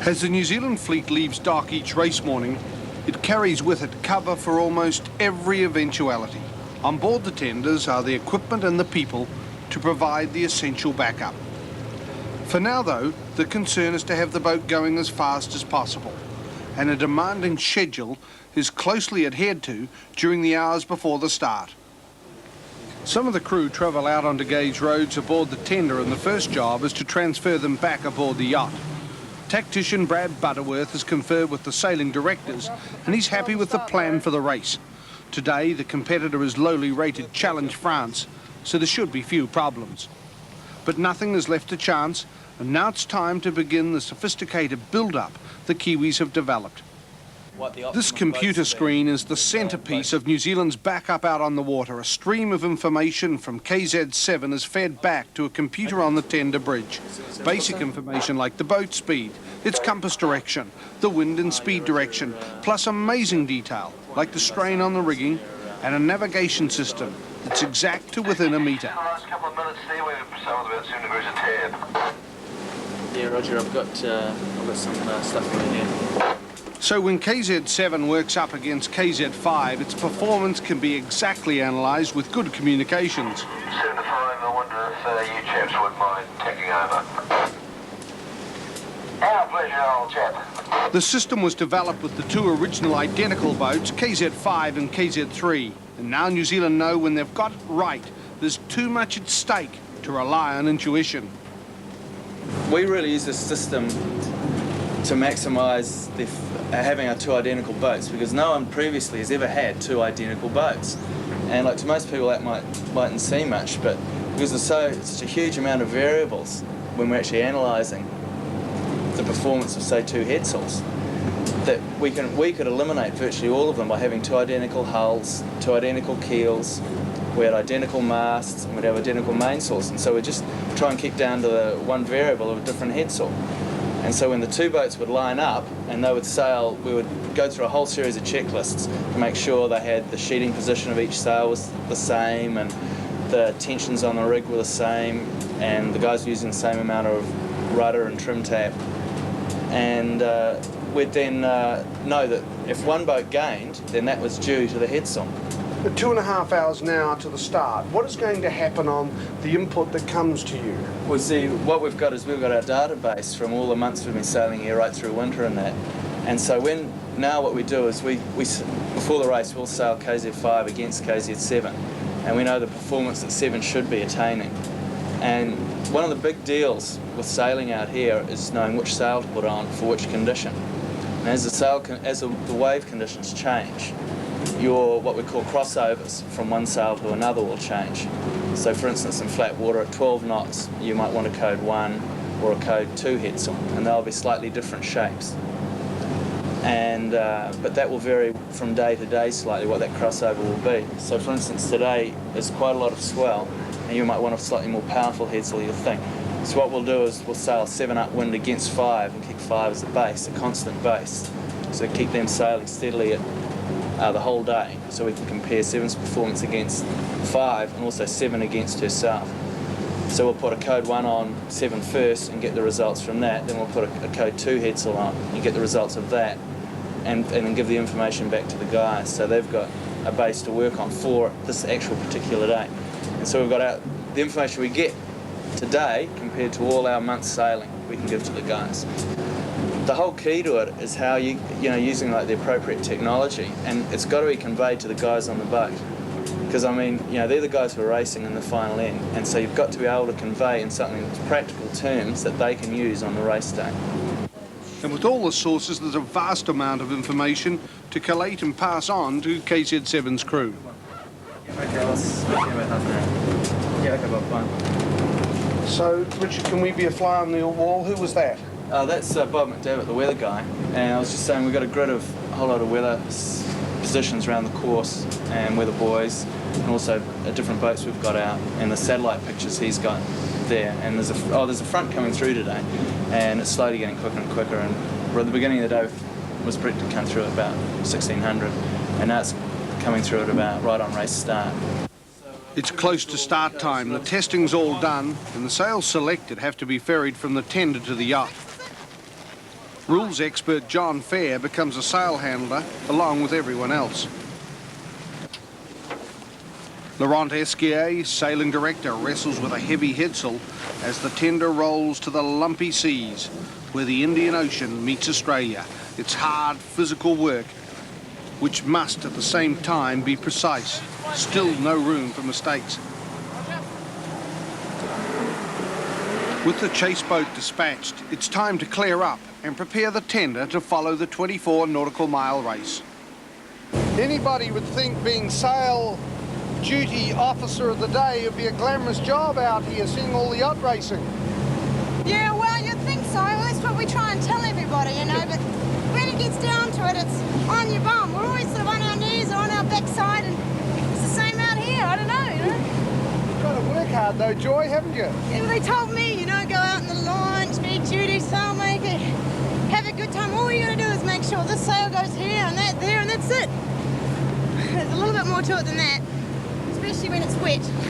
As the New Zealand fleet leaves dock each race morning, it carries with it cover for almost every eventuality. On board the tenders are the equipment and the people to provide the essential backup. For now, though, the concern is to have the boat going as fast as possible, and a demanding schedule is closely adhered to during the hours before the start. Some of the crew travel out onto gauge roads aboard the tender, and the first job is to transfer them back aboard the yacht. Tactician Brad Butterworth has conferred with the sailing directors, and he's happy with the plan for the race. Today, the competitor is lowly rated Challenge France, so there should be few problems. But nothing is left to chance, and now it's time to begin the sophisticated build-up the Kiwis have developed. This computer screen is the centrepiece of New Zealand's backup out on the water. A stream of information from KZ7 is fed back to a computer on the tender bridge. Basic information like the boat speed, its compass direction, the wind and speed direction, plus amazing detail like the strain on the rigging and a navigation system that's exact to within a metre. Yeah, Roger, I've got some stuff for you here. So when KZ7 works up against KZ5, its performance can be exactly analysed with good communications. 7 to 5, I wonder if you chaps wouldn't mind taking over. Our pleasure, old chap. The system was developed with the two original identical boats, KZ5 and KZ3. And now New Zealand know when they've got it right, there's too much at stake to rely on intuition. We really use this system to maximise having our two identical boats, because no one previously has ever had two identical boats. And like to most people that mightn't seem much, but because there's such a huge amount of variables when we're actually analysing the performance of, say, two head sails, that we could eliminate virtually all of them by having two identical hulls, two identical keels, we had identical masts, and we'd have identical mainsails, and so we just try and keep down to the one variable of a different head sail. And so when the two boats would line up and they would sail, we would go through a whole series of checklists to make sure they had the sheeting position of each sail was the same, and the tensions on the rig were the same, and the guys were using the same amount of rudder and trim tab. And we'd then know that if one boat gained, then that was due to the head sail. 2.5 hours now to the start. What is going to happen on the input that comes to you? Well, see, what we've got is we've got our database from all the months we've been sailing here right through winter and that. And so now what we do is we before the race we'll sail KZ5 against KZ7, and we know the performance that 7 should be attaining. And one of the big deals with sailing out here is knowing which sail to put on for which condition. And as the wave conditions change, your what we call crossovers from one sail to another will change. So for instance, in flat water at 12 knots, you might want a code 1 or a code 2 head sail, and they'll be slightly different shapes. And but that will vary from day to day slightly what that crossover will be. So for instance, today there's quite a lot of swell, and you might want a slightly more powerful head sail, you think. So what we'll do is we'll sail 7 upwind against 5 and keep 5 as a base, a constant base. So keep them sailing steadily the whole day, so we can compare 7's performance against 5 and also 7 against herself. So we'll put a code 1 on 7 first and get the results from that, then we'll put a code 2 head sail on and get the results of that, and then give the information back to the guys, so they've got a base to work on for this actual particular day. And so we've got the information we get today compared to all our months sailing we can give to the guys. The whole key to it is how using like the appropriate technology, and it's got to be conveyed to the guys on the boat, because I mean, they're the guys who are racing in the final end, and so you've got to be able to convey in something that's practical terms that they can use on the race day. And with all the sources, there's a vast amount of information to collate and pass on to KZ7's crew. Okay, I'll speak to you about half an hour. Yeah, okay, about 1. So, Richard, can we be a fly on the wall? Who was that? That's Bob McDevitt, the weather guy, and I was just saying we've got a grid of a whole lot of weather positions around the course and weather buoys, and also different boats we've got out, and the satellite pictures he's got there. And there's a front coming through today, and it's slowly getting quicker and quicker, and at the beginning of the day was predicted to come through at about 1600, and now it's coming through at about right on race start. It's close to start time, the testing's all done, and the sails selected have to be ferried from the tender to the yacht. Rules expert John Fair becomes a sail handler along with everyone else. Laurent Esquier, sailing director, wrestles with a heavy headsail as the tender rolls to the lumpy seas where the Indian Ocean meets Australia. It's hard physical work, which must at the same time be precise. Still no room for mistakes. With the chase boat dispatched, it's time to clear up and prepare the tender to follow the 24 nautical mile race. Anybody would think being sail duty officer of the day would be a glamorous job out here, seeing all the yacht racing. Yeah, well, you'd think so. That's what we try and tell everybody, you know, but when it gets down to it, it's on your bum. We're always sort of on our knees or on our backside, and it's the same out here. I don't know, you know. You've got to work hard though, Joy, haven't you? Yeah, well, they told me, you know, go out in the launch, be duty, sail maker, have a good time. All you got to do is make sure this sail goes here and that there, and that's it. There's a little bit more to it than that, especially when it's wet.